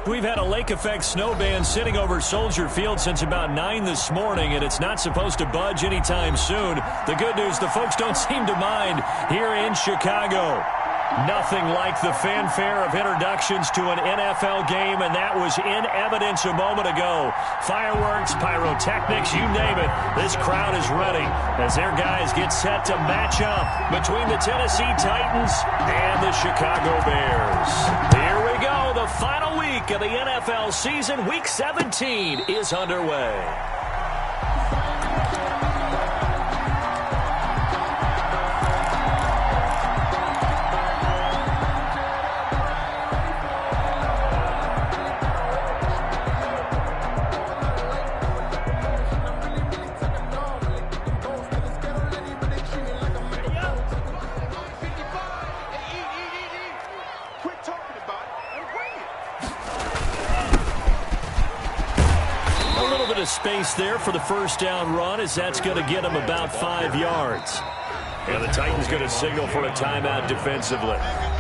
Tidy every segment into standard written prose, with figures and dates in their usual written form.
We've had a lake effect snow band sitting over Soldier Field since about 9 this morning, and it's not supposed to budge anytime soon. The good news, the folks don't seem to mind here in Chicago. Nothing like the fanfare of introductions to an NFL game, and that was in evidence a moment ago. Fireworks, pyrotechnics, you name it. This crowd is ready as their guys get set to match up between the Tennessee Titans and the Chicago Bears. Here we go. The final week of the NFL season, Week 17, is underway. Space there for the first down run, as that's going to get him about 5 yards. And the Titans going to signal for a timeout defensively.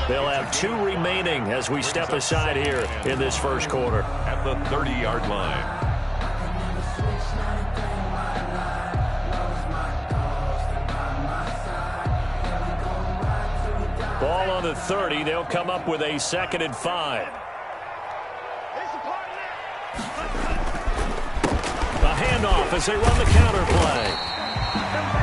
They'll have 2 remaining as we step aside here in this first quarter. At the 30-yard line. Ball on the 30. They'll come up with a 2nd and 5. Handoff as they run the counter play.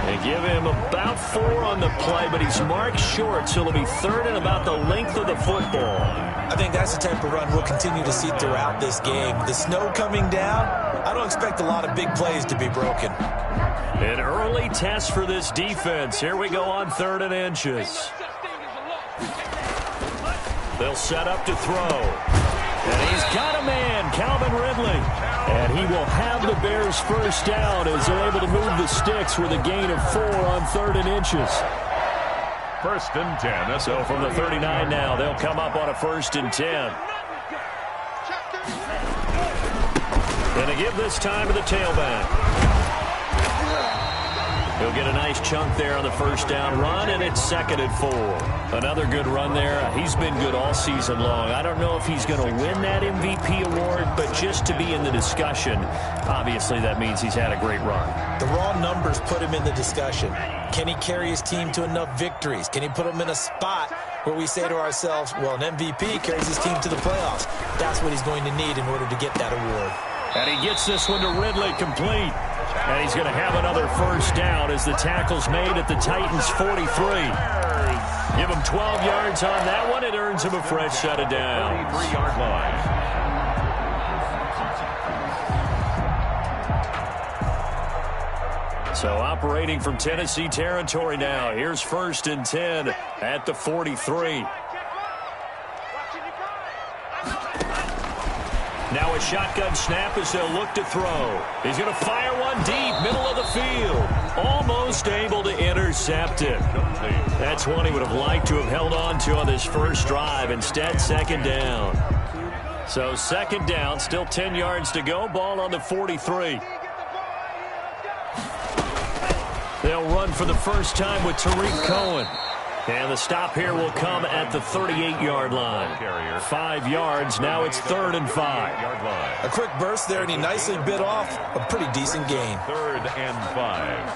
They give him about 4 on the play, but he's marked short, so it'll be 3rd and about the length of the football. I think that's the type of run we'll continue to see throughout this game. The snow coming down, I don't expect a lot of big plays to be broken. An early test for this defense. Here we go on 3rd and inches. They'll set up to throw. And he's got a man, Calvin Ridley. And he will have the Bears first down as they're able to move the sticks with a gain of 4 on 3rd and inches. 1st and 10. So from the 39 now, they'll come up on a 1st and 10. And they give this time to the tailback. He'll get a nice chunk there on the first down run, and it's 2nd and 4. Another good run there. He's been good all season long. I don't know if he's going to win that MVP award, but just to be in the discussion, obviously that means he's had a great run. The raw numbers put him in the discussion. Can he carry his team to enough victories? Can he put them in a spot where we say to ourselves, well, an MVP carries his team to the playoffs. That's what he's going to need in order to get that award. And he gets this one to Ridley complete. And he's going to have another first down as the tackle's made at the Titans' 43. Give him 12 yards on that one. It earns him a fresh set of downs. 3-yard line. So operating from Tennessee territory now. Here's 1st and 10 at the 43. Now a shotgun snap as they'll look to throw. He's going to fire one deep, middle of the field. Almost able to intercept it. That's one he would have liked to have held on to on this first drive. Instead, 2nd down. So 2nd down, still 10 yards to go. Ball on the 43. They'll run for the first time with Tariq Cohen. And the stop here will come at the 38-yard line. 5 yards. Now it's 3rd and 5. A quick burst there, and he nicely bit off a pretty decent gain. 3rd and 5.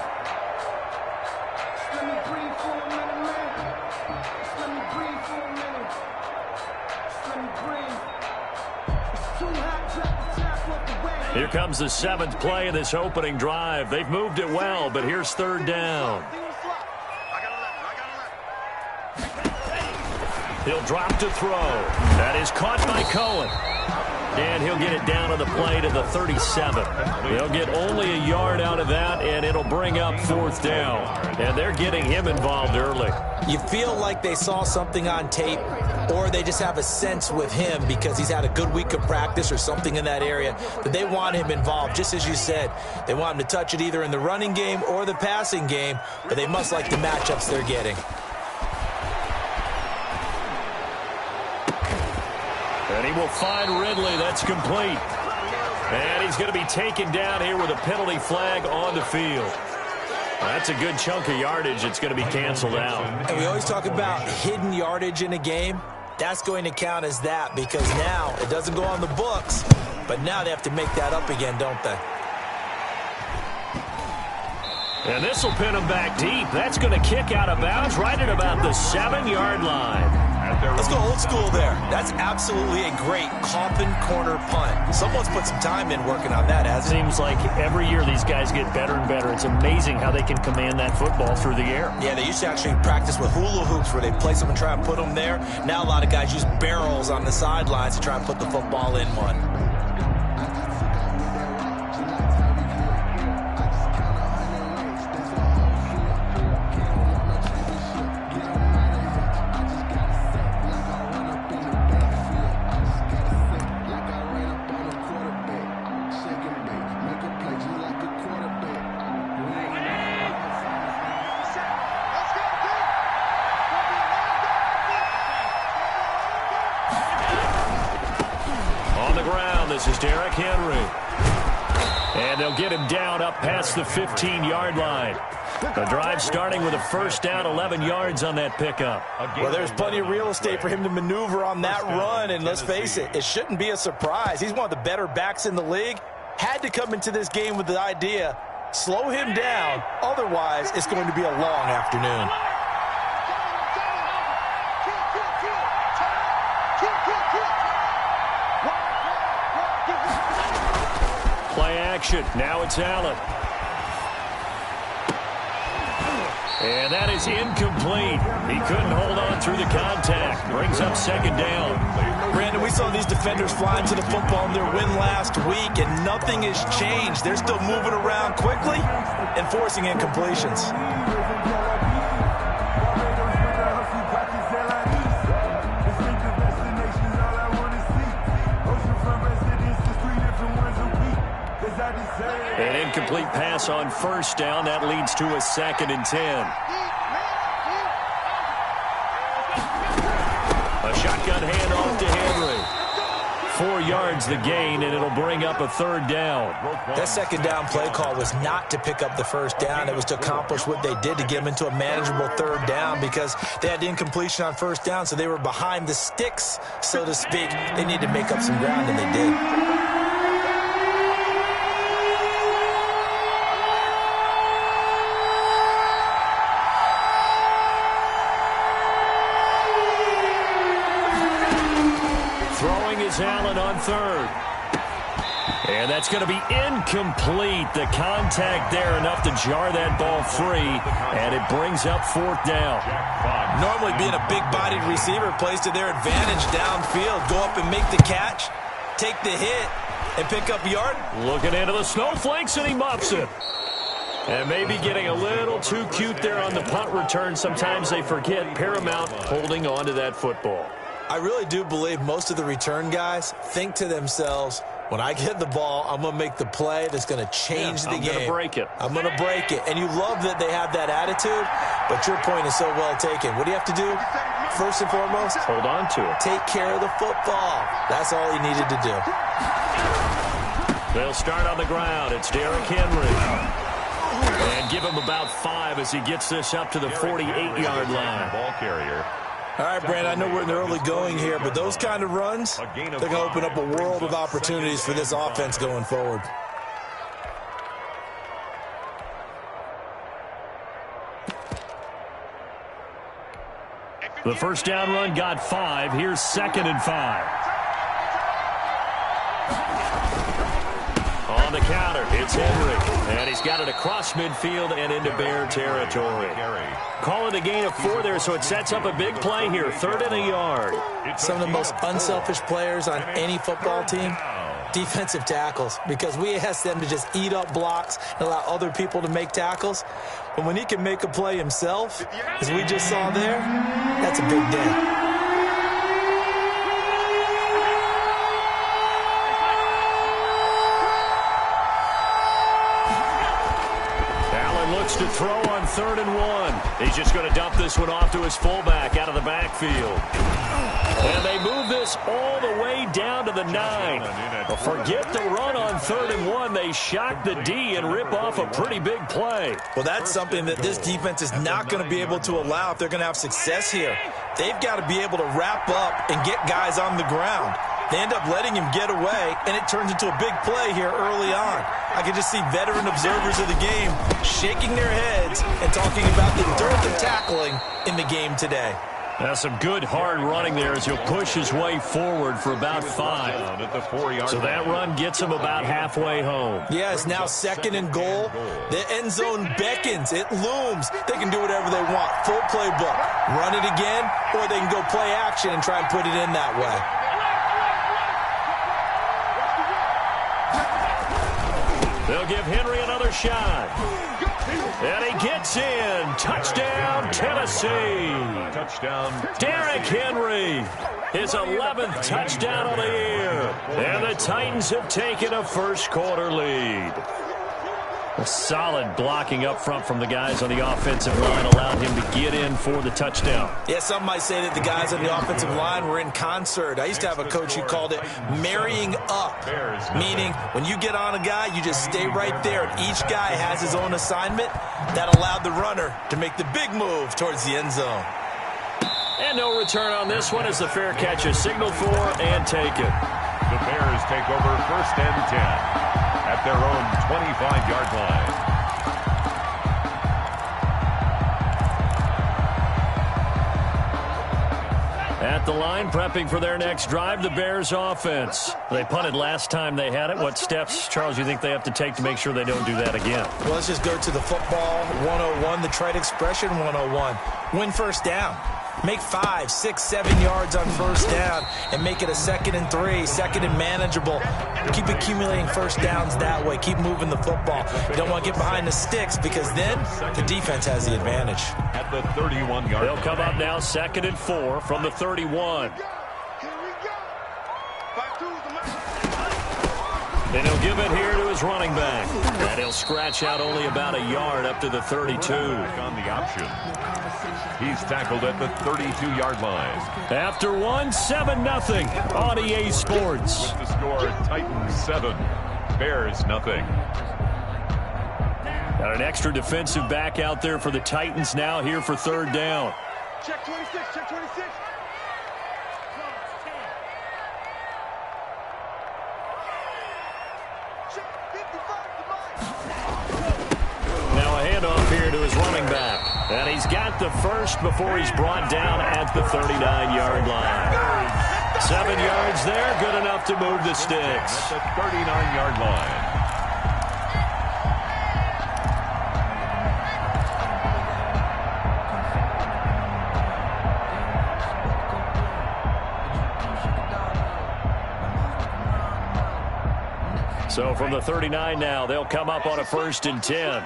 Here comes the 7th play of this opening drive. They've moved it well, but here's 3rd down. He'll drop to throw. That is caught by Cohen. And he'll get it down on the play to the 37. They'll get only a yard out of that, and it'll bring up 4th down. And they're getting him involved early. You feel like they saw something on tape, or they just have a sense with him because he's had a good week of practice or something in that area that they want him involved. Just as you said, they want him to touch it either in the running game or the passing game, but they must like the matchups they're getting. And he will find Ridley. That's complete. And he's going to be taken down here with a penalty flag on the field. That's a good chunk of yardage. It's going to be canceled out. And we always talk about hidden yardage in a game. that's going to count as that, because now it doesn't go on the books, but now they have to make that up again, don't they? And this will pin him back deep. That's going to kick out of bounds right at about the 7-yard line. Let's go old school there. That's absolutely a great Coffin corner punt. Someone's put some time in working on that, hasn't it? Seems like every year these guys get better and better. It's amazing how they can command that football through the air. Yeah, they used to actually practice with hula hoops where they place them and try and put them there. Now a lot of guys use barrels on the sidelines to try and put the football in one. This is Derrick Henry. And they'll get him down up past the 15-yard line. The drive starting with a first down, 11 yards on that pickup. Well, there's plenty of real estate for him to maneuver on that run, and let's face it, it shouldn't be a surprise. He's one of the better backs in the league. Had to come into this game with the idea, slow him down, otherwise it's going to be a long afternoon. Play action. Now it's Allen. And that is incomplete. He couldn't hold on through the contact. Brings up second down. Brandon, we saw these defenders flying to the football in their win last week, and nothing has changed. They're still moving around quickly and forcing incompletions. An incomplete pass on first down. That leads to a 2nd and 10. A shotgun handoff to Henry. 4 yards the gain, and it'll bring up a 3rd down. That second down play call was not to pick up the first down. It was to accomplish what they did to get them into a manageable 3rd down, because they had incompletion on first down, so they were behind the sticks, so to speak. They needed to make up some ground, and they did. Allen on 3rd. And that's going to be incomplete. The contact there enough to jar that ball free, and it brings up 4th down. Normally being a big-bodied receiver plays to their advantage downfield. Go up and make the catch, take the hit, and pick up a yard. Looking into the snowflakes, and he muffs it. And maybe getting a little too cute there on the punt return. Sometimes they forget paramount holding on to that football. I really do believe most of the return guys think to themselves, when I get the ball, I'm going to make the play that's going to change the game. I'm going to break it. I'm going to break it. And you love that they have that attitude, but your point is so well taken. What do you have to do? First and foremost, hold on to it. Take care of the football. That's all he needed to do. They'll start on the ground. It's Derrick Henry. And give him about 5 as he gets this up to the 48-yard line. Ball carrier. All right, Brandon, I know we're in the early going here, but those kind of runs, they're going to open up a world of opportunities for this offense going forward. The first down run got 5. Here's 2nd and 5. On the counter, it's Henry. And he's got it across midfield and into Bear territory. Call it a gain of 4 there, so it sets up a big play here. 3rd and a yard. Some of the most unselfish players on any football team, defensive tackles, because we ask them to just eat up blocks and allow other people to make tackles. But when he can make a play himself, as we just saw there, that's a big day. To throw on 3rd and 1. He's just going to dump this one off to his fullback out of the backfield. And they move this all the way down to the 9. Well, forget the run on 3rd and 1. They shock the D and rip off a pretty big play. Well, that's something that this defense is not going to be able to allow if they're going to have success here. They've got to be able to wrap up and get guys on the ground. They end up letting him get away, and it turns into a big play here early on. I can just see veteran observers of the game shaking their heads and talking about the dearth of tackling in the game today. That's some good hard running there as he'll push his way forward for about 5. At the 4-yard So that run gets him about halfway home. Yeah, it's now 2nd and goal. The end zone beckons. It looms. They can do whatever they want. Full playbook. Run it again, or they can go play action and try and put it in that way. They'll give Henry another shot. And he gets in. Touchdown, Tennessee. touchdown. Derrick Henry, his 11th touchdown of the year. And the Titans have taken a first-quarter lead. A solid blocking up front from the guys on the offensive line allowed him to get in for the touchdown. Yeah, some might say that the guys on the offensive line were in concert. I used to have a coach who called it marrying up, meaning when you get on a guy, you just stay right there. And each guy has his own assignment. That allowed the runner to make the big move towards the end zone. And no return on this one as the fair catch is signaled for and taken. The Bears take over 1st and 10 at their own 25-yard line. At the line, prepping for their next drive, the Bears offense. They punted last time they had it. What steps, Charles, you think they have to take to make sure they don't do that again? Well, let's just go to the football 101, the trite expression 101. Win first down. Make 5, 6, 7 yards on first down and make it a 2nd and 3, 2nd and manageable. Keep accumulating first downs that way. Keep moving the football. You don't want to get behind the sticks because then the defense has the advantage. At the 31-yard They'll come up now 2nd and 4 from the 31. And he'll give it here to his running back. And he'll scratch out only about a yard up to the 32. on the option. He's tackled at the 32-yard line. After one, 7-0 on EA Sports. The score, Titans 7, Bears nothing. Got an extra defensive back out there for the Titans now here for 3rd down. Check 26, check 26. Now a handoff here to his running back. And he's got the first before he's brought down at the 39-yard line. 7 yards there, good enough to move the sticks. At the 39-yard line. So from the 39 now, they'll come up on a 1st and 10.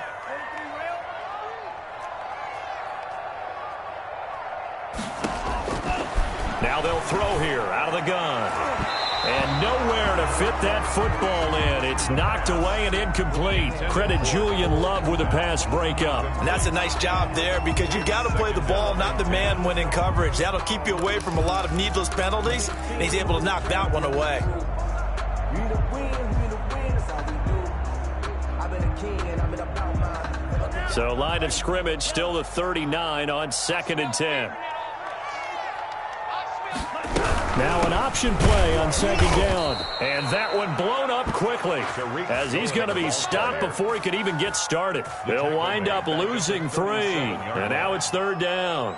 Now they'll throw here out of the gun. And nowhere to fit that football in. It's knocked away and incomplete. Credit Julian Love with a pass breakup. And that's a nice job there because you've got to play the ball, not the man when in coverage. That'll keep you away from a lot of needless penalties. And he's able to knock that one away. So line of scrimmage still the 39 on 2nd and 10. Now an option play on 2nd down. And that one blown up quickly as he's going to be stopped before he could even get started. They'll wind up losing 3. And now it's 3rd down.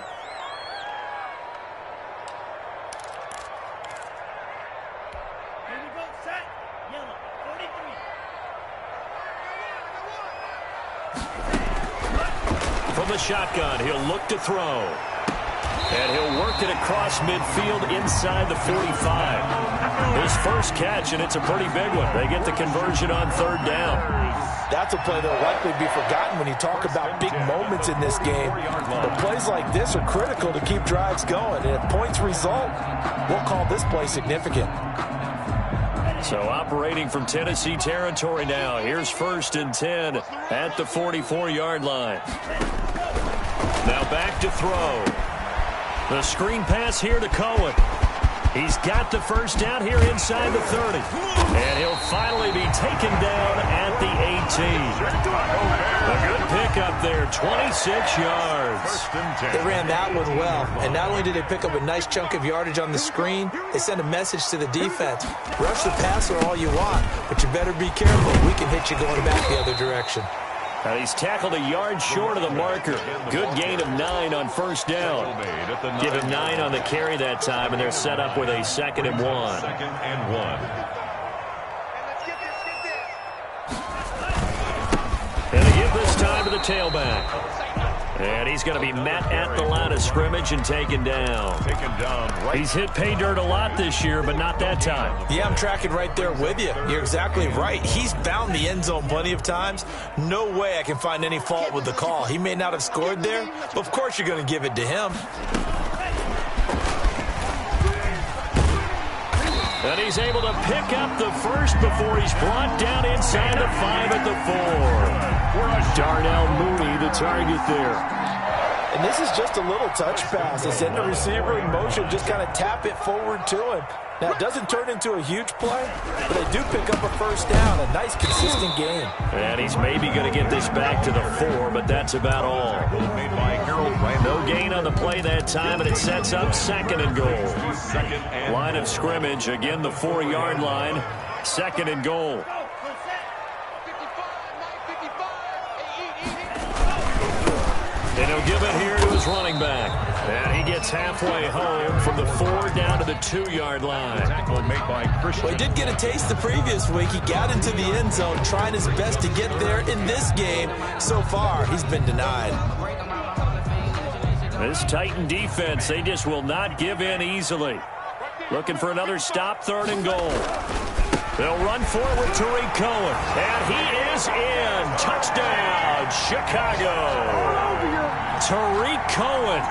From the shotgun, he'll look to throw. And he'll work it across midfield inside the 45. His first catch, and it's a pretty big one. They get the conversion on 3rd down. That's a play that will likely be forgotten when you talk about big moments in this game. But plays like this are critical to keep drives going. And if points result, we'll call this play significant. So operating from Tennessee territory now. Here's 1st and 10 at the 44-yard line. Now back to throw. The screen pass here to Cohen. He's got the first down here inside the 30. And he'll finally be taken down at the 18. A good pickup there, 26 yards. They ran that one well. And not only did they pick up a nice chunk of yardage on the screen, they sent a message to the defense. Rush the passer all you want, but you better be careful. We can hit you going back the other direction. Now he's tackled a yard short of the marker. Good gain of 9 on first down. Give him 9 on the carry that time, and they're set up with a 2nd and 1. Second and 1. And they give this time to the tailback. And he's going to be met at the line of scrimmage and taken down. Right. He's hit pay dirt a lot this year, but not that time. Yeah, I'm tracking right there with you. You're exactly right. He's found the end zone plenty of times. No way I can find any fault with the call. He may not have scored there, but of course you're going to give it to him. And he's able to pick up the first before he's brought down inside the 5 at the 4. Darnell Mooney, the target there. And this is just a little touch pass. They send the receiver in motion, just kind of tap it forward to him. Now, it doesn't turn into a huge play, but they do pick up a first down, a nice, consistent gain. And he's maybe going to get this back to the 4, but that's about all. No gain on the play that time, and it sets up 2nd and goal. Line of scrimmage, again the 4-yard line, 2nd and goal. And he'll give it here to his running back. And he gets halfway home from the 4 down to the 2-yard line. Tackle made by Christian. Well, he did get a taste the previous week. He got into the end zone, trying his best to get there in this game. So far, he's been denied. This Titan defense, they just will not give in easily. Looking for another stop, 3rd and goal. They'll run forward, Tariq Cohen. And he is in. Touchdown, Chicago. Tariq Cohen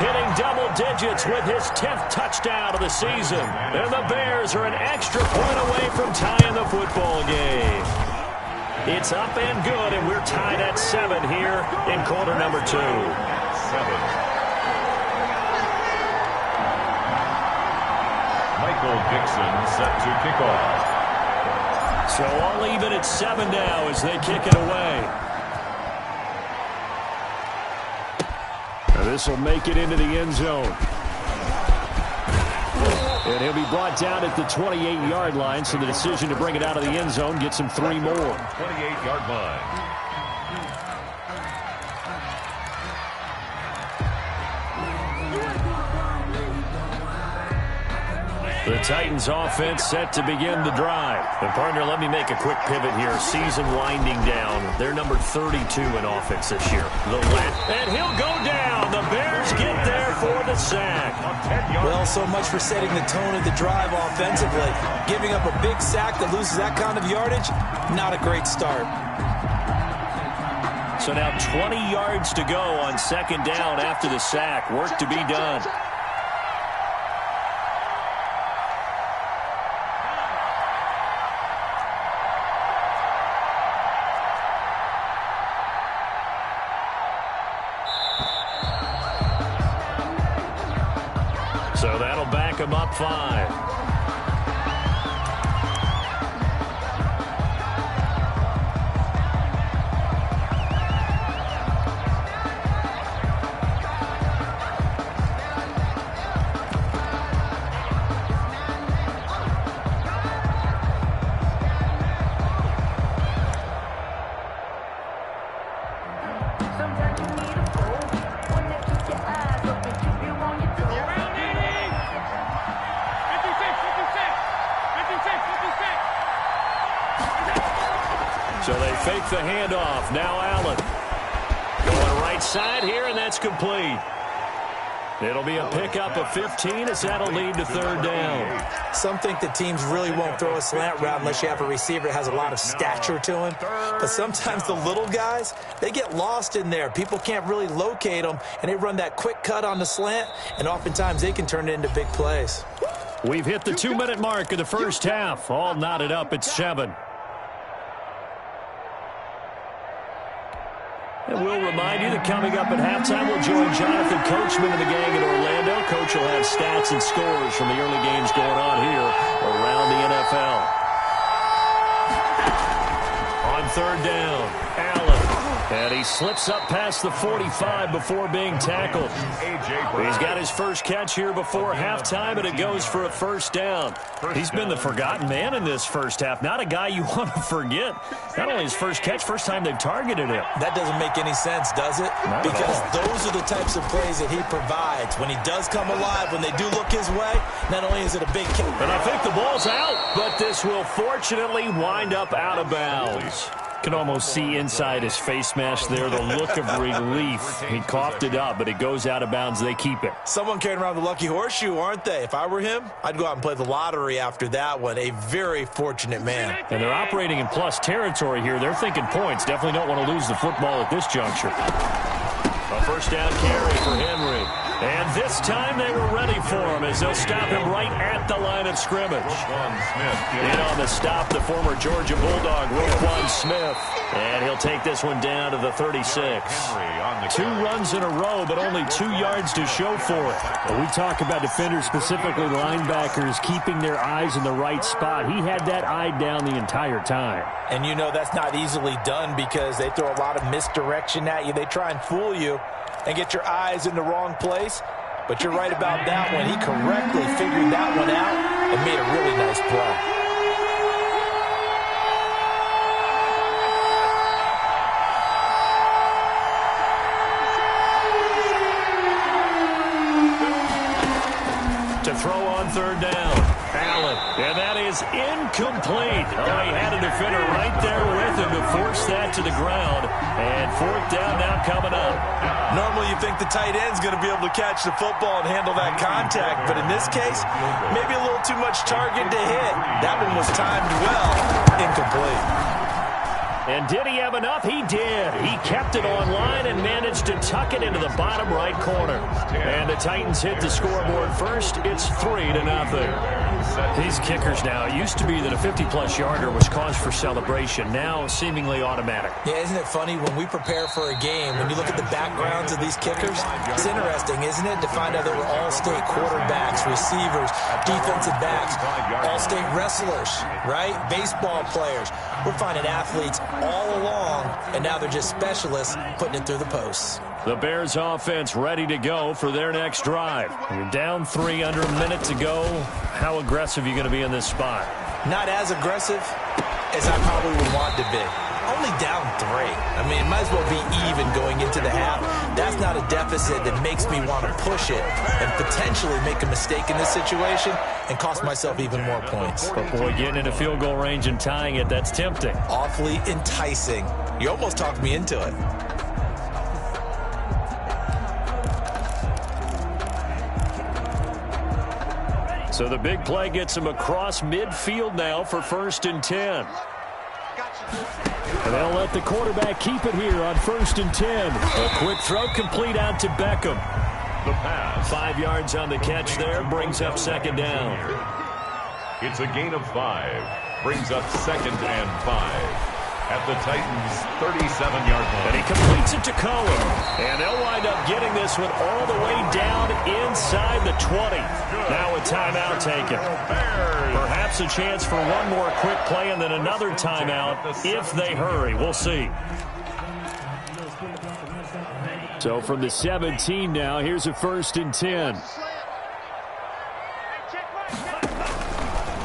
hitting double digits with his 10th touchdown of the season. And the Bears are an extra point away from tying the football game. It's up and good, and we're tied at 7 here in quarter number 2. 7. Michael Dixon set to kick off. So all even at 7 now as they kick it away. This will make it into the end zone. And he'll be brought down at the 28-yard line, so the decision to bring it out of the end zone gets him 3 more. 28-yard line. The Titans offense set to begin the drive. And partner, let me make a quick pivot here. Season winding down. They're number 32 in offense this year. And he'll go down. The Bears get there for the sack. Well, so much for setting the tone of the drive offensively. Giving up a big sack that loses that kind of yardage, not a great start. So now 20 yards to go on 2nd down after the sack. Work to be done. So that'll back him up 5. So they fake the handoff. Now Allen. Going right side here, and that's complete. It'll be a pickup of 15 as that'll lead to 3rd down. Some think that teams really won't throw a slant route unless you have a receiver that has a lot of stature to him. But sometimes the little guys, they get lost in there. People can't really locate them, and they run that quick cut on the slant, and oftentimes they can turn it into big plays. We've hit the 2-minute mark of the first half. All knotted up at 7. And we'll remind you that coming up at halftime, we'll join Jonathan Coachman and the gang in Orlando. Coach will have stats and scores from the early games going on here around the NFL. On third down, Allen. And he slips up past the 45 before being tackled. He's got his first catch here before halftime, and it goes for a first down. He's been the forgotten man in this first half. Not a guy you want to forget. Not only his first catch, first time they've targeted him. That doesn't make any sense, does it? Because those are the types of plays that he provides. When he does come alive, when they do look his way, not only is it a big kick. And I think the ball's out, but this will fortunately wind up out of bounds. Can almost see inside his face mask there the look of relief. He coughed it up, but it goes out of bounds. They keep it. Someone carrying around the lucky horseshoe, aren't they? If I were him, I'd go out and play the lottery after that one. A very fortunate man. And they're operating in plus territory here. They're thinking points. Definitely don't want to lose the football at this juncture. A first down carry for Henry. And this time they were ready for him as they'll stop him right at the line of scrimmage. In on the stop, the former Georgia Bulldog, Roquan Smith. And he'll take this one down to the 36. 2 runs in a row, but only 2 yards to show for it. When we talk about defenders, specifically linebackers, keeping their eyes in the right spot. He had that eye down the entire time. And you know that's not easily done because they throw a lot of misdirection at you. They try and fool you and get your eyes in the wrong place. But you're right about that one. He correctly figured that one out and made a really nice play. To throw on third down, Allen. And that is incomplete. Oh, he had a defender right there with him to force that to the ground. And fourth down now coming up. Normally you think the tight end's going to be able to catch the football and handle that contact. But in this case, maybe a little too much target to hit. That one was timed well. Incomplete. And did he have enough? He did. He kept it on line and managed to tuck it into the bottom right corner. And the Titans hit the scoreboard first. It's 3-0. These kickers now, it used to be that a 50-plus yarder was cause for celebration. Now seemingly automatic. Yeah, isn't it funny when we prepare for a game, when you look at the backgrounds of these kickers, it's interesting, isn't it, to find out they were all-state quarterbacks, receivers, defensive backs, all-state wrestlers, right? Baseball players. We're finding athletes all along, and now they're just specialists putting it through the posts. The Bears offense ready to go for their next drive. You're down 3, under a minute to go. How aggressive are you going to be in this spot? Not as aggressive as I probably would want to be. Only down 3. I mean, it might as well be even going into the half. That's not a deficit that makes me want to push it and potentially make a mistake in this situation and cost myself even more points. But boy, getting into field goal range and tying it, that's tempting. Awfully enticing. You almost talked me into it. So the big play gets him across midfield now for 1st and 10. And they'll let the quarterback keep it here on 1st and 10. A quick throw complete out to Beckham. The pass. 5 yards on the catch there, brings up 2nd down. It's a gain of 5. Brings up 2nd and 5. At the Titans' 37-yard line. And he completes it to Cohen. And they'll wind up getting this one all the way down inside the 20. Now a timeout taken. Perhaps a chance for one more quick play and then another timeout if they hurry. We'll see. So from the 17 now, here's a 1st and 10.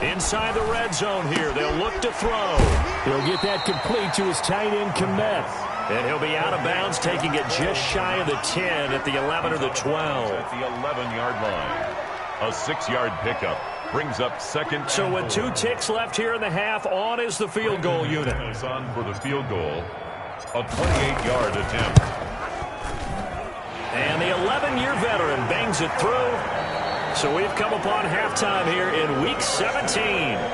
Inside the red zone here, they'll look to throw. He'll get that complete to his tight end, Kmet. And he'll be out of bounds, taking it just shy of the 10 at the 11 or the 12. At the 11-yard line. A 6-yard pickup brings up 2nd. So with 2 ticks left here in the half, on is the field goal unit. On for the field goal. A 28-yard attempt. And the 11-year veteran bangs it through. So we've come upon halftime here in Week 17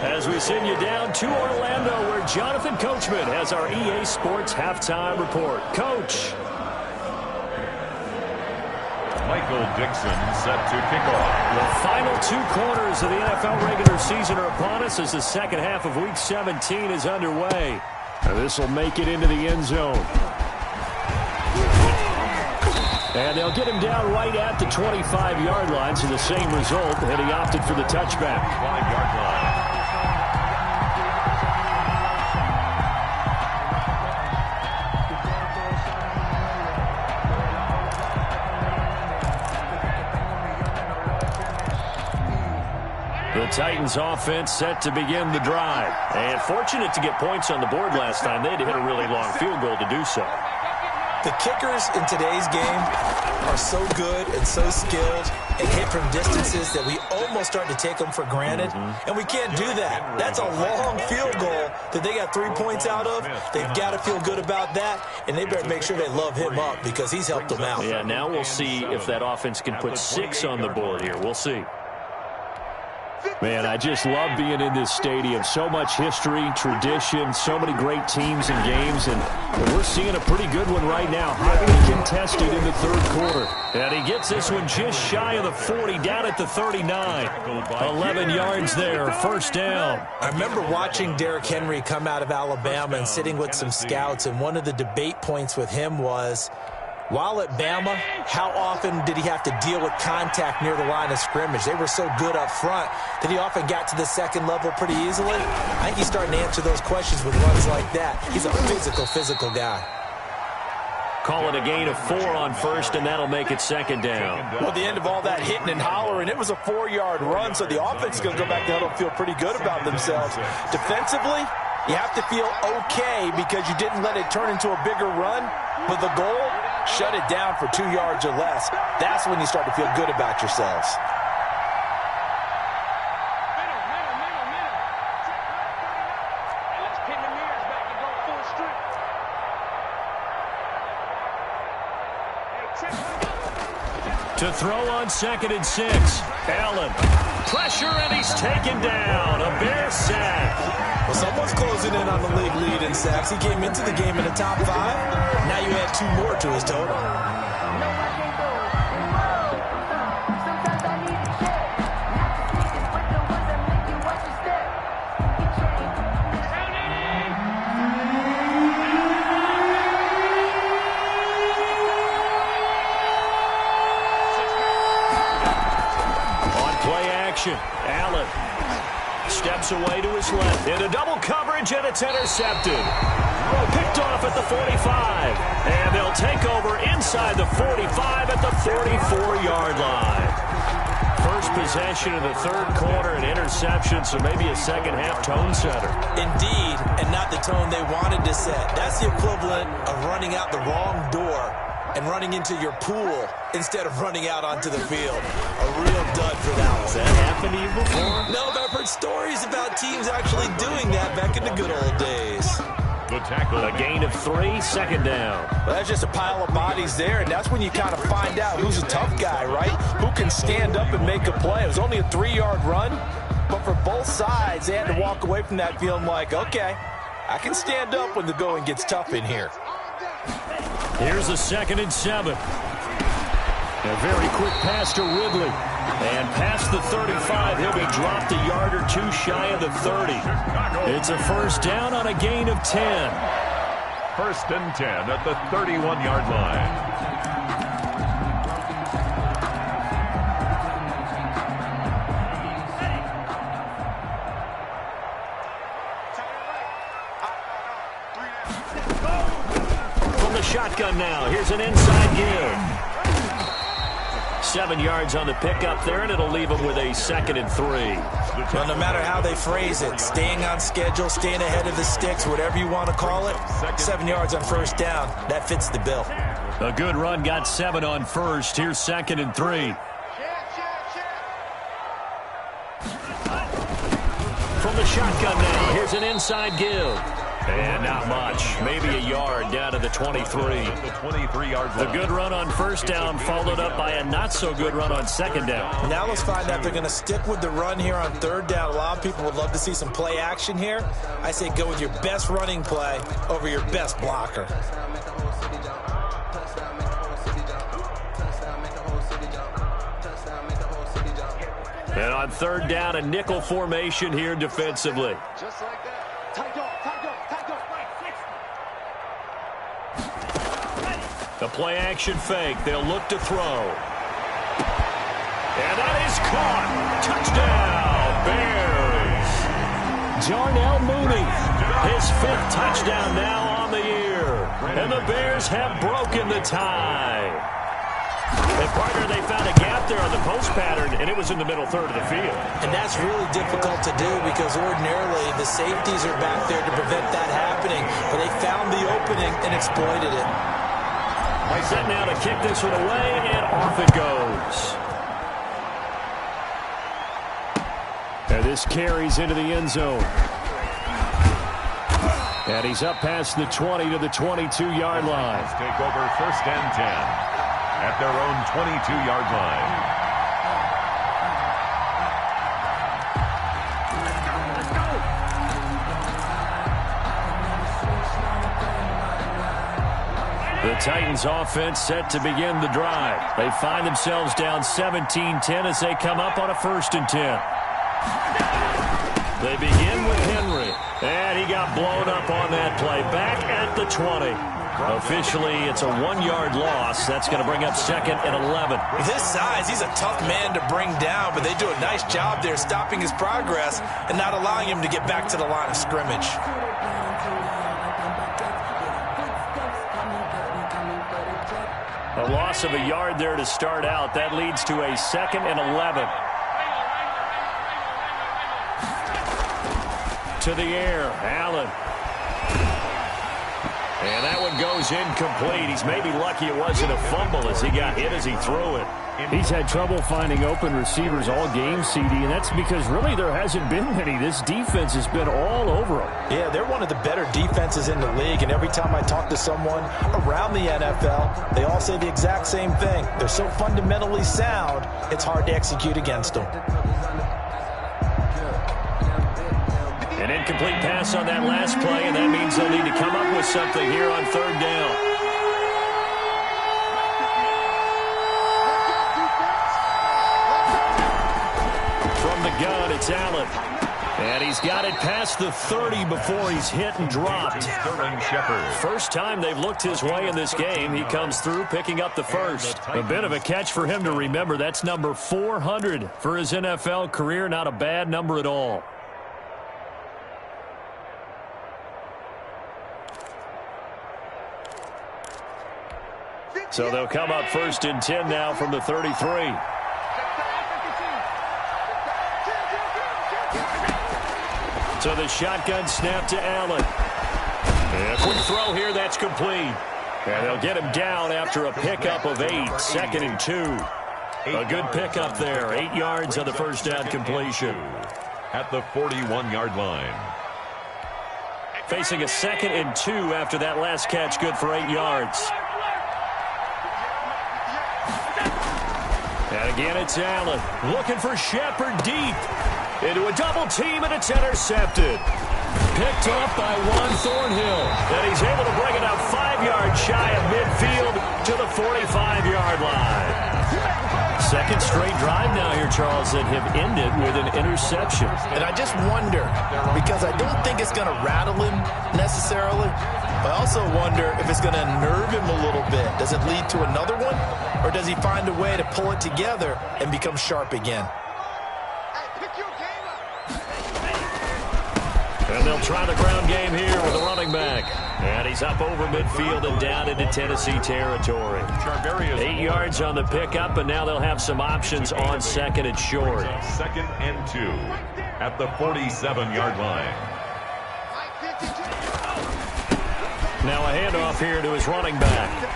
as we send you down to Orlando where Jonathan Coachman has our EA Sports Halftime Report. Coach. Michael Dixon set to kick off. The final 2 quarters of the NFL regular season are upon us as the second half of Week 17 is underway. This will make it into the end zone. And they'll get him down right at the 25-yard line, so the same result, and he opted for the touchback. 5-yard line. The Titans offense set to begin the drive. And fortunate to get points on the board last time. They had to hit a really long field goal to do so. The kickers in today's game are so good and so skilled and hit from distances that we almost start to take them for granted. And we can't do that. That's a long field goal that they got 3 points out of. They've got to feel good about that, and they better make sure they love him up because he's helped them out. Yeah, now we'll see if that offense can put 6 on the board here. We'll see. Man, I just love being in this stadium. So much history, tradition, so many great teams and games, and we're seeing a pretty good one right now. Highly contested in the third quarter. And he gets this one just shy of the 40, down at the 39. 11 yards there, first down. I remember watching Derrick Henry come out of Alabama and sitting with some scouts, and one of the debate points with him was, while at Bama, how often did he have to deal with contact near the line of scrimmage? They were so good up front that he often got to the second level pretty easily. I think he's starting to answer those questions with runs like that. He's a physical guy. Call it a gain of 4 on first, and that'll make it second down. Well, at the end of all that hitting and hollering, it was a 4-yard run, so the offense is going to go back to huddle and feel pretty good about themselves. Defensively, you have to feel okay because you didn't let it turn into a bigger run, but the goal, shut it down for 2 yards or less. That's when you start to feel good about yourselves. To throw on 2nd and 6. Allen. Pressure, and he's taken down. A Bear sack. Well, someone's closing in on the league lead in sacks. He came into the game in the top 5. Now you add 2 more to his total. Allen steps away to his left. Into double coverage, and it's intercepted. Picked off at the 45. And they'll take over inside the 45 at the 44-yard line. First possession of the third quarter, an interception, so maybe a second-half tone setter. Indeed, and not the tone they wanted to set. That's the equivalent of running out the wrong door and running into your pool instead of running out onto the field. A real dud for that one. Has that happened to you before? No, but I've heard stories about teams actually doing that back in the good old days. The tackle. A gain of 3, second down. Well, that's just a pile of bodies there, and that's when you kind of find out who's a tough guy, right? Who can stand up and make a play. It was only a 3-yard run, but for both sides, they had to walk away from that feeling like, okay, I can stand up when the going gets tough in here. Here's a 2nd and 7. A very quick pass to Ridley. And past the 35, he'll be dropped a yard or 2 shy of the 30. It's a first down on a gain of 10. 1st and 10 at the 31-yard line. Shotgun now. Here's an inside give. 7 yards on the pickup there, and it'll leave them with a 2nd and 3. Well, no matter how they phrase it, staying on schedule, staying ahead of the sticks, whatever you want to call it, 7 yards on first down, that fits the bill. A good run got 7 on first. Here's 2nd and 3. From the shotgun now, here's an inside give. And not much. Maybe a yard down to the 23. The 23-yard line. A good run on first down, followed up by a not-so-good run on second down. Now let's find out if they're going to stick with the run here on third down. A lot of people would love to see some play action here. I say go with your best running play over your best blocker. And on third down, a nickel formation here defensively. Just like that. Tight dog, tight dog, tight dog. The play action fake. They'll look to throw. And that is caught. Touchdown, Bears. Jarnell Mooney, his 5th touchdown now on the year. And the Bears have broken the tie. And, partner, they found a gap there on the post pattern, and it was in the middle third of the field. And that's really difficult to do because ordinarily the safeties are back there to prevent that happening. But they found the opening and exploited it. Set now to kick this one away, and off it goes. And this carries into the end zone. And he's up past the 20 to the 22-yard line. Let's take over 1st and 10 at their own 22-yard line. The Titans offense set to begin the drive. They find themselves down 17-10 as they come up on a 1st and 10. They begin with Henry. And he got blown up on that play. Back at the 20. Officially, it's a 1-yard loss. That's going to bring up 2nd and 11. With his size, he's a tough man to bring down, but they do a nice job there stopping his progress and not allowing him to get back to the line of scrimmage. A loss of a yard there to start out. That leads to a 2nd and 11. To the air, Allen. And that one goes incomplete. He's maybe lucky it wasn't a fumble as he got hit as he threw it. He's had trouble finding open receivers all game, CD, and that's because really there hasn't been many. This defense has been all over them. Yeah, they're one of the better defenses in the league, and every time I talk to someone around the NFL, they all say the exact same thing. They're so fundamentally sound, it's hard to execute against them. An incomplete pass on that last play, and that means they'll need to come up with something here on 3rd down. From the gun, it's Allen. And he's got it past the 30 before he's hit and dropped. Sterling Shepard. First time they've looked his way in this game. He comes through picking up the 1st. A bit of a catch for him to remember. That's number 400 for his NFL career. Not a bad number at all. So they'll come up 1st and 10 now from the 33. So the shotgun snap to Allen. And a quick throw here, that's complete. And they'll get him down after a pickup of 8, 2nd and 2. A good pickup there, 8 yards on the first down completion. At the 41-yard line. Facing a 2nd and 2 after that last catch, good for 8 yards. And again, it's Allen looking for Shepard deep. Into a double team, and it's intercepted. Picked up by Juan Thornhill. And he's able to bring it up 5 yards shy of midfield to the 45-yard line. 2nd straight drive now here, Charles, that have ended with an interception. And I just wonder, because I don't think it's going to rattle him necessarily, but I also wonder if it's going to unnerve him a little bit. Does it lead to another one, or does he find a way to pull it together and become sharp again? And they'll try the ground game here with a running back. And he's up over midfield and down into Tennessee territory. 8 yards on the pickup, and now they'll have some options on 2nd and short. 2nd and 2 at the 47-yard line. Now a handoff here to his running back.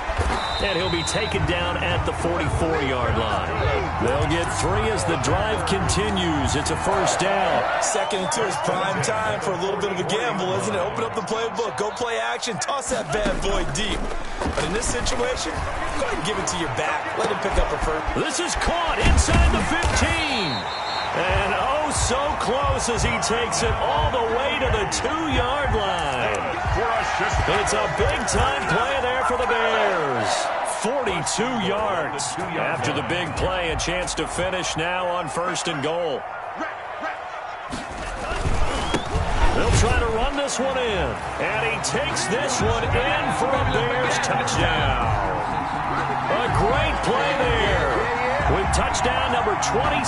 And he'll be taken down at the 44-yard line. They'll get 3 as the drive continues. It's a 1st down. 2nd and 2 is prime time for a little bit of a gamble, isn't it? Open up the playbook, go play action, toss that bad boy deep. But in this situation, go ahead and give it to your back. Let him pick up a first. This is caught inside the 15. And oh, so close as he takes it all the way to the 2-yard line. It's a big-time play there for the Bears. 42 yards after the big play. A chance to finish now on 1st and goal. They'll try to run this one in. And he takes this one in for a Bears touchdown. A great play there. With touchdown number 27,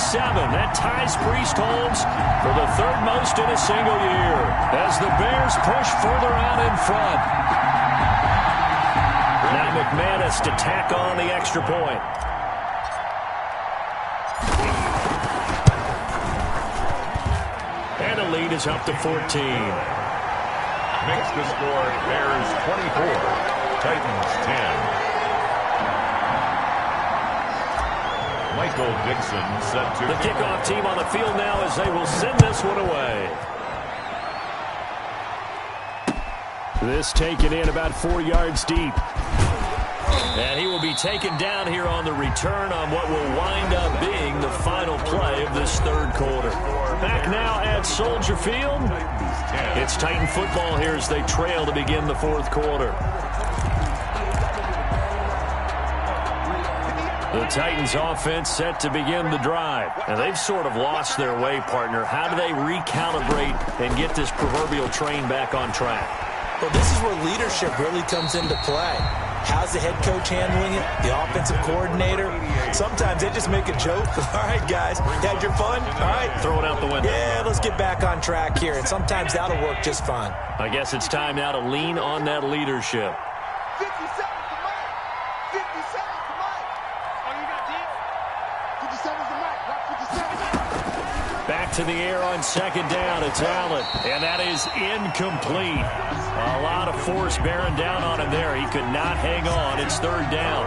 that ties Priest Holmes for the third most in a single year as the Bears push further out in front. Now McManus to tack on the extra point. And the lead is up to 14. Makes the score Bears 24, Titans 10. Michael Dixon set to the kickoff team on the field now as they will send this one away. This taken in about 4 yards deep. And he will be taken down here on the return on what will wind up being the final play of this third quarter. Back now at Soldier Field. It's Titan football here as they trail to begin the fourth quarter. The Titans offense set to begin the drive. And they've sort of lost their way, partner. How do they recalibrate and get this proverbial train back on track? Well, this is where leadership really comes into play. How's the head coach handling it? The offensive coordinator? Sometimes they just make a joke. All right, guys, you had your fun? All right. Throw it out the window. Yeah, let's get back on track here. And sometimes that'll work just fine. I guess it's time now to lean on that leadership. 50 seconds to Mike. 50 seconds to Mike. Oh, you got deep? 50 seconds to Mike. Watch 50 seconds. Back to the air on second down. It's Allen. And that is incomplete. A lot of force bearing down on him there. He could not hang on. It's third down.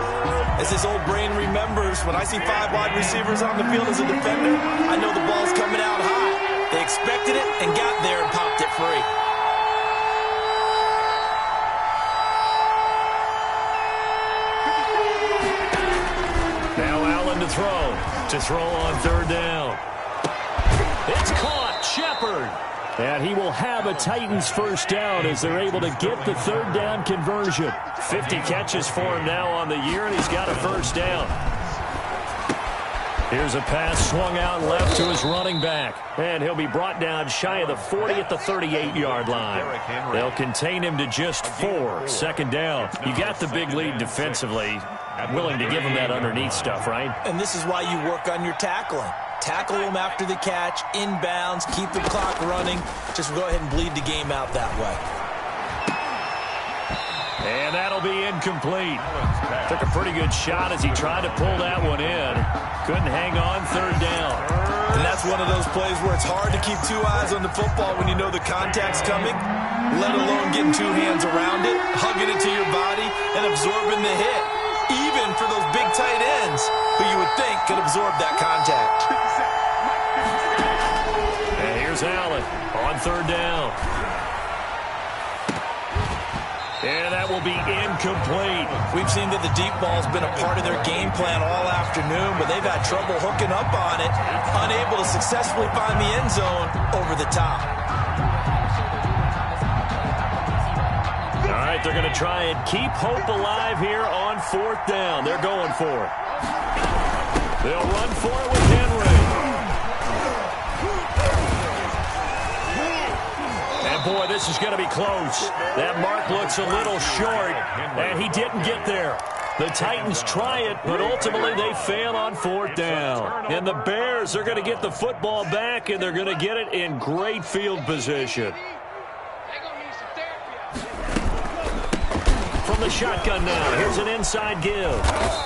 As his old brain remembers, when I see 5 wide receivers on the field as a defender, I know the ball's coming out high. They expected it and got there and popped it free. Now Allen to throw on third down. It's caught. Shepard. And he will have a Titans first down as they're able to get the third down conversion. 50 catches for him now on the year, and he's got a first down. Here's a pass swung out left to his running back. And he'll be brought down shy of the 40 at the 38-yard line. They'll contain him to just 4. Second down. You got the big lead defensively. Willing to give him that underneath stuff, right? And this is why you work on your tackling. Tackle them after the catch, inbounds, keep the clock running. Just go ahead and bleed the game out that way. And that'll be incomplete. Took a pretty good shot as he tried to pull that one in. Couldn't hang on, third down. And that's one of those plays where it's hard to keep 2 eyes on the football when you know the contact's coming, let alone getting 2 hands around it, hugging it to your body, and absorbing the hit. Even for those big tight ends who you would think could absorb that contact. And here's Allen on third down. And that will be incomplete. We've seen that the deep ball's been a part of their game plan all afternoon, but they've had trouble hooking up on it, unable to successfully find the end zone over the top. All right, they're going to try and keep hope alive here on fourth down. They're going for it. They'll run for it with Henry. And, boy, this is going to be close. That mark looks a little short, and he didn't get there. The Titans try it, but ultimately they fail on fourth down. And the Bears are going to get the football back, and they're going to get it in great field position. From the shotgun now, here's an inside give.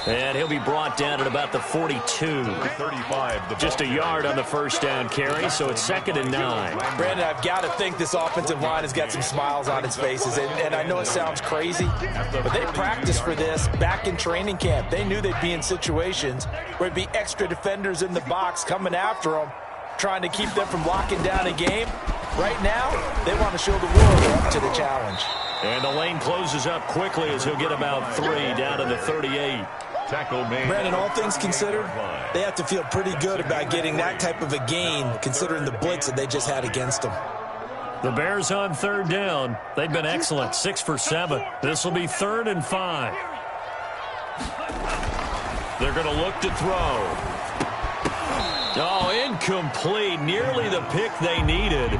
And he'll be brought down at about the 42. 35. Just a yard on the first down carry, so it's 2nd and 9. Brandon, I've got to think this offensive line has got some smiles on its faces. And I know it sounds crazy, but they practiced for this back in training camp. They knew they'd be in situations where it'd be extra defenders in the box coming after them, trying to keep them from locking down a game. Right now, they want to show the world they're up to the challenge. And the lane closes up quickly as he'll get about 3 down to the 38. Tackle made. Brandon, all things considered, they have to feel pretty good about getting that type of a gain, considering the blitz that they just had against them. The Bears on third down. They've been excellent, 6 for 7. This will be 3rd and 5. They're going to look to throw. Oh, incomplete. Nearly the pick they needed.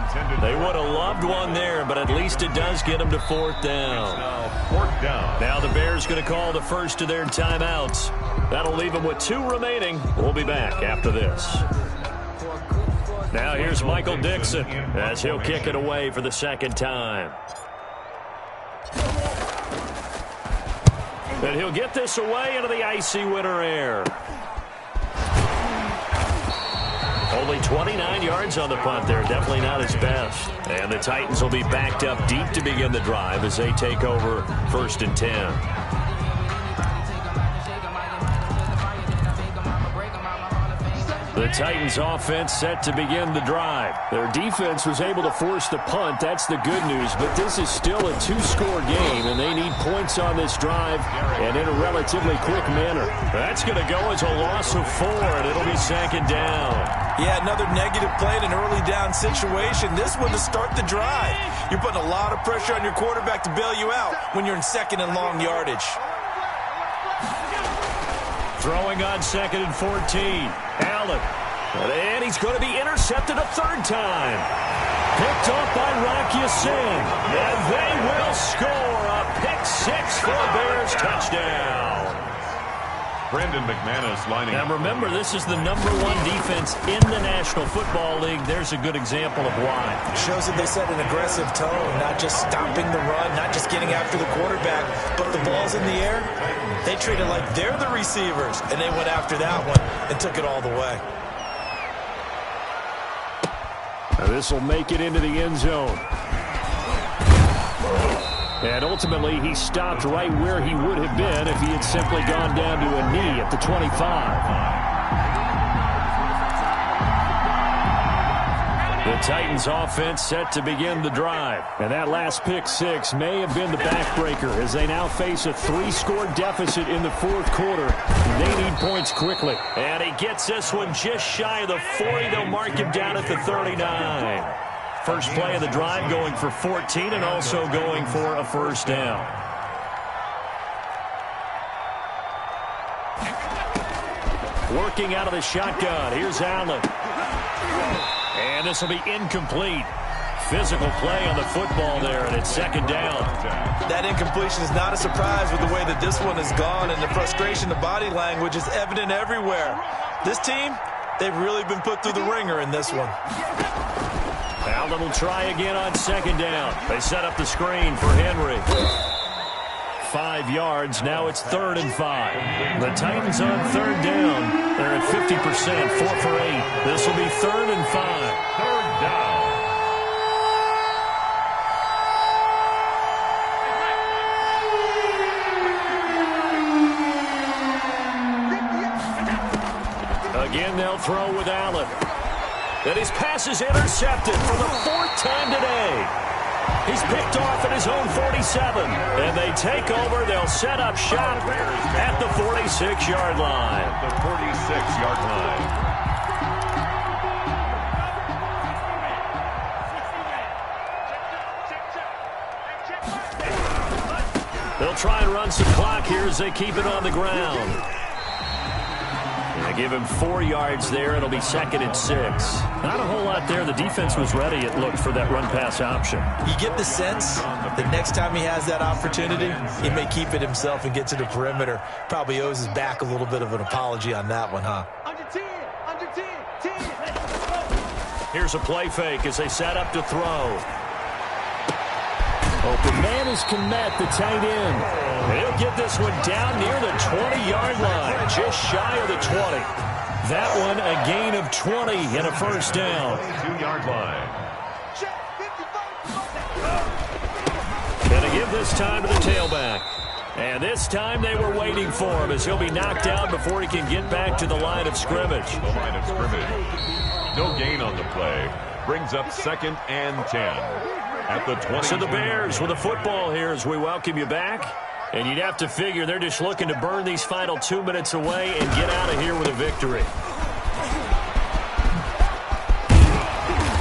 They would have loved one there, but at least it does get them to fourth down. Now the Bears going to call the first of their timeouts. That'll leave them with 2 remaining. We'll be back after this. Now here's Michael Dixon as he'll kick it away for the second time. And he'll get this away into the icy winter air. Only 29 yards on the punt there. Definitely not his best. And the Titans will be backed up deep to begin the drive as they take over 1st and 10. The Titans offense set to begin the drive. Their defense was able to force the punt. That's the good news. But this is still a 2-score game, and they need points on this drive and in a relatively quick manner. That's going to go as a loss of 4, and it'll be 2nd down. Yeah, another negative play in an early down situation. This one to start the drive. You're putting a lot of pressure on your quarterback to bail you out when you're in 2nd and long yardage. Throwing on 2nd and 14. Allen. And he's going to be intercepted a 3rd time. Picked off by Rock Ya-Sin. And they will score a pick-6 for a Bears touchdown. Brandon McManus lining up. And remember, this is the #1 defense in the National Football League. There's a good example of why. Shows that they set an aggressive tone, not just stopping the run, not just getting after the quarterback, but the ball's in the air. They treat it like they're the receivers, and they went after that one and took it all the way. This will make it into the end zone. And ultimately, he stopped right where he would have been if he had simply gone down to a knee at the 25. The Titans offense set to begin the drive. And that last pick-6 may have been the backbreaker as they now face a 3-score deficit in the 4th quarter. They need points quickly. And he gets this one just shy of the 40. They'll mark him down at the 39. First play of the drive going for 14 and also going for a 1st down. Working out of the shotgun. Here's Allen. And this will be incomplete. Physical play on the football there, and it's 2nd down. That incompletion is not a surprise with the way that this one has gone, and the frustration, the body language is evident everywhere. This team, they've really been put through the ringer in this one. Allen will try again on 2nd down. They set up the screen for Henry. 5 yards. Now it's 3rd and 5. The Titans on 3rd down. They're at 50%, 4 for 8. This will be 3rd and 5. 3rd down. Again, they'll throw with Allen. And his pass is intercepted for the 4th time today. He's picked off at his own 47. And they take over. They'll set up shop at the 46-yard line. The 46-yard line. They'll try and run some clock here as they keep it on the ground. They give him 4 yards there. It'll be 2nd and 6. Not a whole lot there. The defense was ready, it looked, for that run-pass option. You get the sense that next time he has that opportunity, he may keep it himself and get to the perimeter. Probably owes his back a little bit of an apology on that one, huh? Under 10, under 10, 10. Here's a play fake as they set up to throw. Open man is Kmet, the tight end. He'll get this one down near the 20-yard line, just shy of the 20. That one a gain of 20 and a 1st down. 2-yard line. Gonna give this time to the tailback. And this time they were waiting for him as he'll be knocked out before he can get back to the line of scrimmage. The line of scrimmage. No gain on the play. Brings up 2nd and 10. At the 20. So the Bears with the football here as we welcome you back. And you'd have to figure they're just looking to burn these final 2 minutes away and get out of here with a victory.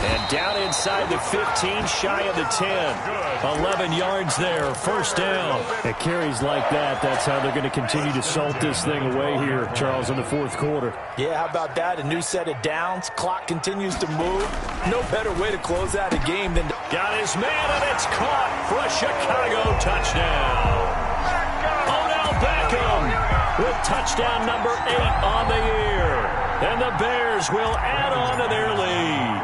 And down inside the 15, shy of the 10. 11 yards there, first down. At carries like that, that's how they're going to continue to salt this thing away here, Charles, in the fourth quarter. Yeah, how about that? A new set of downs. Clock continues to move. No better way to close out a game than... Got his man, and it's caught for a Chicago touchdown. Odell Beckham with touchdown number 8 on the year. And the Bears will add on to their lead.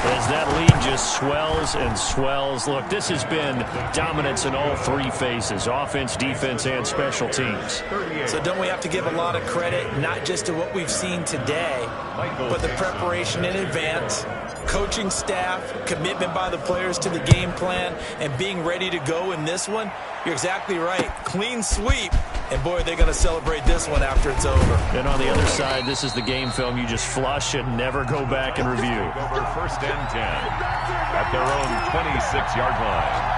As that lead just swells and swells. Look, this has been dominance in all three phases, offense, defense, and special teams. So don't we have to give a lot of credit, not just to what we've seen today, but the preparation in advance, coaching staff, commitment by the players to the game plan, and being ready to go in this one? You're exactly right. Clean sweep. And, boy, they're going to celebrate this one after it's over. And on the other side, this is the game film you just flush and never go back and review. Over first and 10 at their own 26-yard line.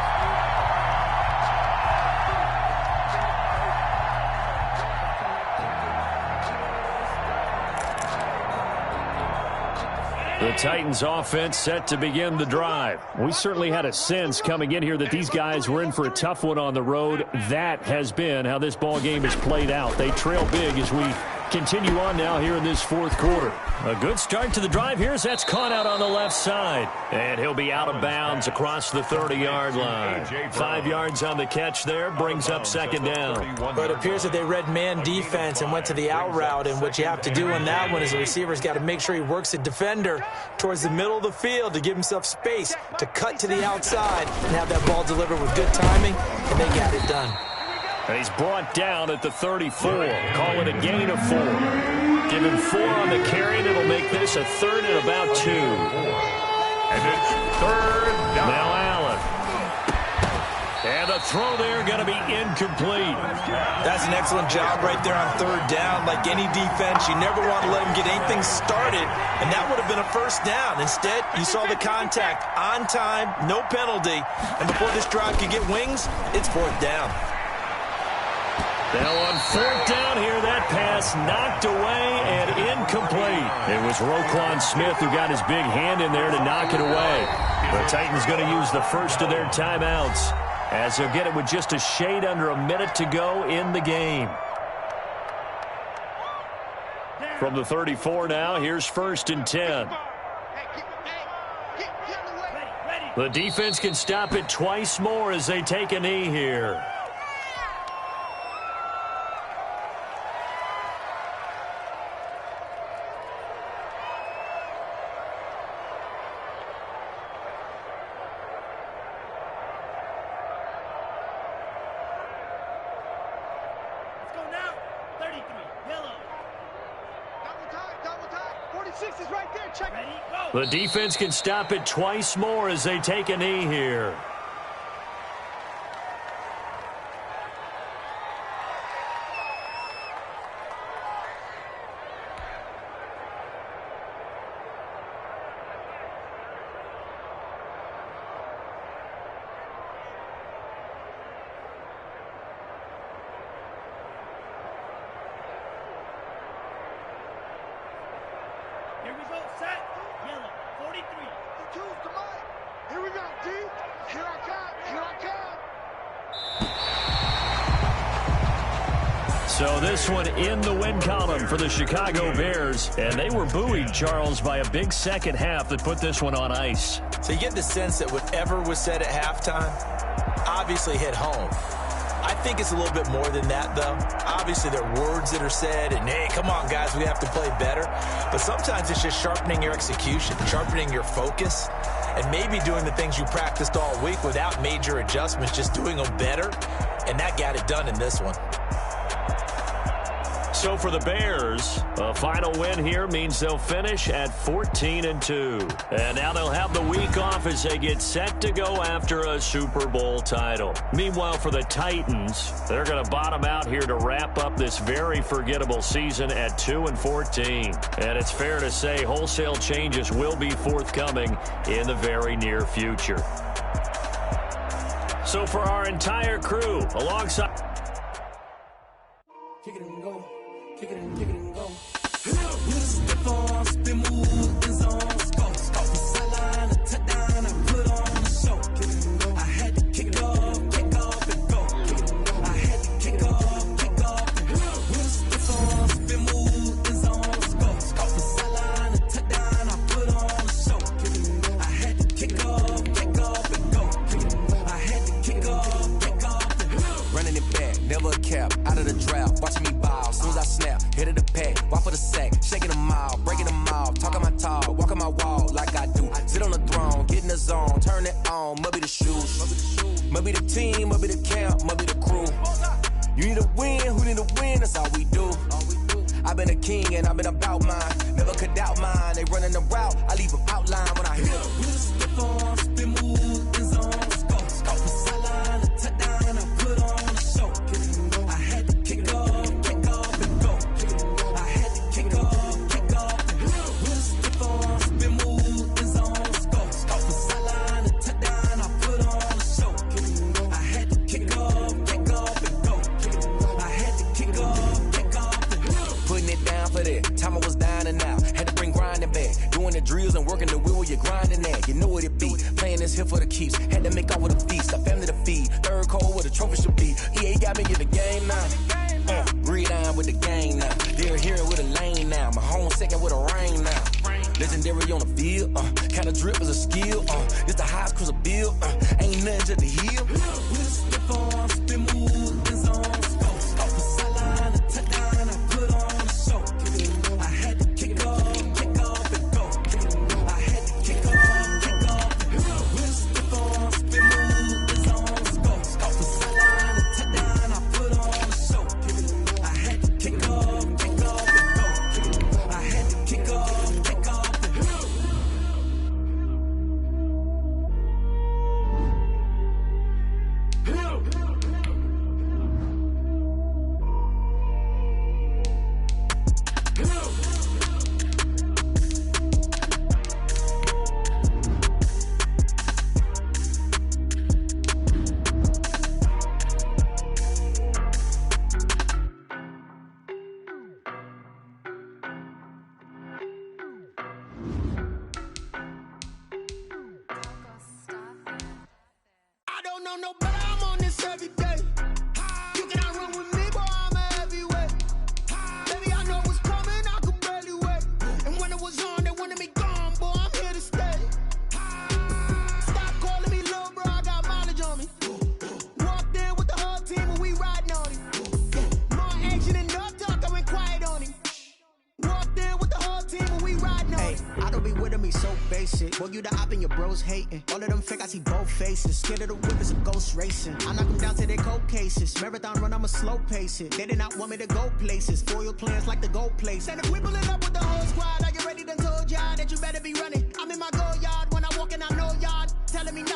The Titans offense set to begin the drive. We certainly had a sense coming in here that these guys were in for a tough one on the road. That has been how this ball game has played out. They trail big as we continue on now here in this fourth quarter. A good start to the drive here as that's caught out on the left side. And he'll be out of bounds across the 30-yard line. 5 yards on the catch there, brings up second down. But it appears that they read man defense and went to the out route, and what you have to do on that one is the receiver's got to make sure he works the defender towards the middle of the field to give himself space to cut to the outside and have that ball delivered with good timing, and they got it done. And he's brought down at the 34. Call it a gain of 4. Give him 4 on the carry, and it'll make this a third and about 2. And it's third down. Now Allen. And the throw there going to be incomplete. That's an excellent job right there on third down. Like any defense, you never want to let them get anything started, and that would have been a first down. Instead, you saw the contact on time, no penalty, and before this drive could get wings, it's fourth down. Now on fourth down here, that pass knocked away and incomplete. It was Roquan Smith who got his big hand in there to knock it away. The Titans going to use the first of their timeouts as they'll get it with just a shade under a minute to go in the game. From the 34 now, here's first and 10. The defense can stop it twice more as they take a knee here. The defense can stop it twice more as they take a knee here. So this one in the win column for the Chicago Bears. And they were buoyed, Charles, by a big second half that put this one on ice. So you get the sense that whatever was said at halftime obviously hit home. I think it's a little bit more than that, though. Obviously, there are words that are said, and, hey, come on, guys, we have to play better. But sometimes it's just sharpening your execution, sharpening your focus, and maybe doing the things you practiced all week without major adjustments, just doing them better. And that got it done in this one. So for the Bears, a final win here means they'll finish at 14-2. And now they'll have the week off as they get set to go after a Super Bowl title. Meanwhile, for the Titans, they're going to bottom out here to wrap up this very forgettable season at 2-14. And it's fair to say wholesale changes will be forthcoming in the very near future. So for our entire crew, alongside... Kick it and go. Kick it and go. Use the force, spin move, and zones, go. never a cap, out of the drought, watching me ball. Soon as I snap, hit of the pack, walk for the sack, shaking them all, breaking them all, talking my talk, walking my wall like I do. Sit on the throne, get in the zone, turn it on, must be the shoes, must be the team, must be the camp, must be the crew. You need a win, who need a win, that's all we do. I've been a king and I've been about mine, never could doubt mine. They running the route, I leave them outline when I hit them. Step on, spin move, in zone, scope for sideline, a touchdown, I put on a show. I had to kick off and go. I had to kick off and go. Step on, spin move, in zone, scope for sideline, a touchdown, I put on a show. I had to kick off and go. I had to kick off and go. Putting it down for that, time I was down and out. Had to bring grinding back, doing the drills and working the wheel where you're grinding at. You know what it be, playing this here for the keeps. Had to make out with a feast, a family to feed. Third cold where the trophy should be. EA got me in the game now. Read on with the game now. They're hearing with a lane now. My home second with a rain now. Legendary on the field, kind of drip is a skill. It's the highest cruiser bill, ain't nothing just to heal. Step on, spin move, in zone, scope for sideline, a touchdown, I put on a show. I had to kick off and go. I had to kick off and go. Step on, spin move, in zone, scope for sideline, a touchdown, I put on a show. I had to kick off and go. I had to kick off and go. I don't know no better, I'm on this every day. You cannot run with me, boy, I'm a heavyweight. Baby, I know what's coming, I could barely wait. And when it was on, they wanted me gone, boy, I'm here to stay. Stop calling me little bro, I got mileage on me. Walked in with the whole team and we riding on him. More action and no talk, I went quiet on him. Walked in with the whole team and we riding on him. I don't be with me so basic. Boy, you the op and your bros hating. All of them fake, I see both faces. Scared of the whip, it's a ghost racing. I knock them down to their cold cases. Marathon run, I'ma slow pace it. They did not want me to go places. Foil plans like the gold place. And if we pulling up with the whole squad, are you ready? Done told y'all that you better be running.